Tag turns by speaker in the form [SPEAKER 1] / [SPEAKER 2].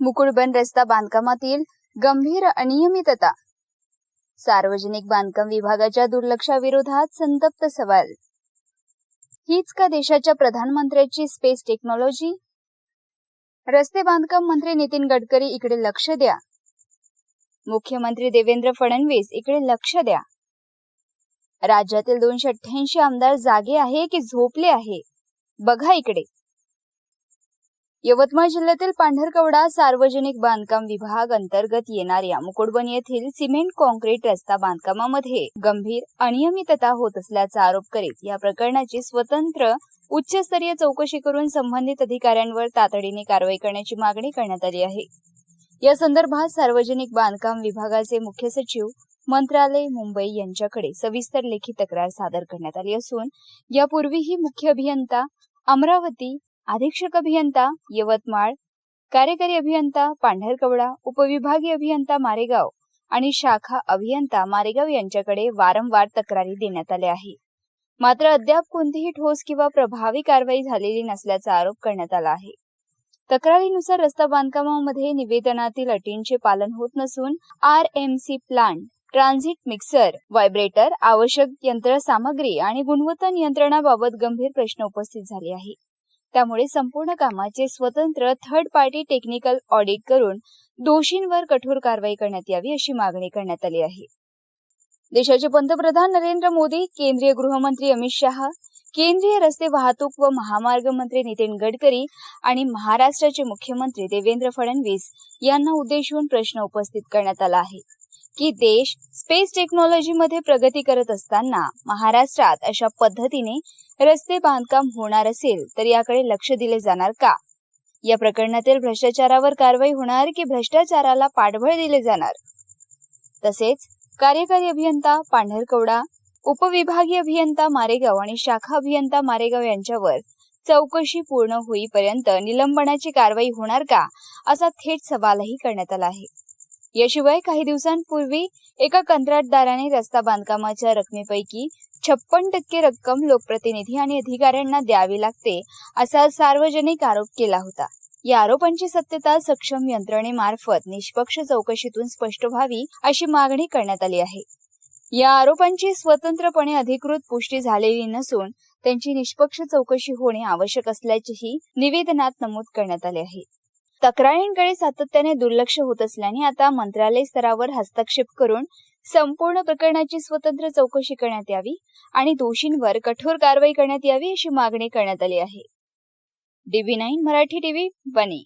[SPEAKER 1] मुकुळबन रस्ता बांधकामातील गंभीर अनियमितता. सार्वजनिक बांधकाम विभागाच्या दुर्लक्षाविरोधात संतप्त सवाल. हीच का देशाच्या प्रधानमंत्र्यांची स्पेस टेक्नॉलॉजी? रस्ते बांधकाम मंत्री नितीन गडकरी इकडे लक्ष द्या. मुख्यमंत्री देवेंद्र फडणवीस इकडे लक्ष द्या. राज्यातील 288 आमदार जागे आहे की झोपले आहे? बघा इकडे. यवतमाळ जिल्ह्यातील पांढरकवडा सार्वजनिक बांधकाम विभाग अंतर्गत येणाऱ्या मुकुळबन येथील सिमेंट कॉन्क्रीट रस्ता बांधकामामध्ये गंभीर अनियमितता होत असल्याचा आरोप करीत या प्रकरणाची स्वतंत्र उच्चस्तरीय चौकशी करून संबंधित अधिकाऱ्यांवर तातडीने कारवाई करण्याची मागणी करण्यात आली आहे. या संदर्भात सार्वजनिक बांधकाम विभागाचे मुख्य सचिव मंत्रालय मुंबई यांच्याकडे सविस्तर लेखी तक्रार सादर करण्यात आली असून यापूर्वीही मुख्य अभियंता अमरावती, अधीक्षक अभियंता यवतमाळ, कार्यकारी अभियंता पांढरकवडा, उपविभागीय अभियंता मारेगाव आणि शाखा अभियंता मारेगाव यांच्याकडे वारंवार तक्रारी देण्यात आल्या आहे. मात्र अद्याप कोणतीही ठोस किंवा प्रभावी कारवाई झालेली नसल्याचा आरोप करण्यात आला आहे. तक्रारीनुसार रस्ता बांधकामामध्ये निवेदनातील अटींचे पालन होत नसून RMC plant, transit mixer, vibrator, आवश्यक यंत्रसामग्री आणि गुणवत्ता नियंत्रणाबाबत गंभीर प्रश्न उपस्थित झाले आहे. त्यामुळे संपूर्ण कामाचे स्वतंत्र थर्ड पार्टी टेक्निकल ऑडिट करून दोषींवर कठोर कारवाई करण्यात यावी अशी मागणी करण्यात आली आहे. देशाचे पंतप्रधान नरेंद्र मोदी, केंद्रीय गृहमंत्री अमित शहा, केंद्रीय रस्ते वाहतूक व महामार्ग मंत्री नितीन गडकरी आणि महाराष्ट्राचे मुख्यमंत्री देवेंद्र फडणवीस यांना उद्देशून प्रश्न उपस्थित करण्यात आला आहे की देश स्पेस टेक्नॉलॉजीमध्ये प्रगती करत असताना महाराष्ट्रात अशा पद्धतीने रस्ते बांधकाम होणार असेल तर याकडे लक्ष दिले जाणार का? या प्रकरणातील भ्रष्टाचारावर कारवाई होणार की भ्रष्टाचाराला पाठबळ दिले जाणार? तसेच कार्यकारी अभियंता पांढरकवडा, उपविभागीय अभियंता मारेगाव आणि शाखा अभियंता मारेगाव यांच्यावर चौकशी पूर्ण होईपर्यंत निलंबनाची कारवाई होणार का, असा थेट सवालही करण्यात आला आहे. याशिवाय काही दिवसांपूर्वी एका कंत्राटदाराने रस्ता बांधकामाच्या रकमेपैकी 56% रक्कम लोकप्रतिनिधी आणि अधिकाऱ्यांना द्यावी लागते असा सार्वजनिक आरोप केला होता. या आरोपांची सत्यता सक्षम यंत्रणेमार्फत निष्पक्ष चौकशीतून स्पष्ट व्हावी अशी मागणी करण्यात आली आहे. या आरोपांची स्वतंत्रपणे अधिकृत पुष्टी झालेली नसून त्यांची निष्पक्ष चौकशी होणे आवश्यक असल्याचेही निवेदनात नमूद करण्यात आले आहे. तक्रारींकडे सातत्याने दुर्लक्ष होत असल्याने आता मंत्रालय स्तरावर हस्तक्षेप करून संपूर्ण प्रकरणाची स्वतंत्र चौकशी करण्यात यावी आणि दोषींवर कठोर कारवाई करण्यात यावी अशी मागणी करण्यात आली आहे. DB9 Marathi TV, Wani.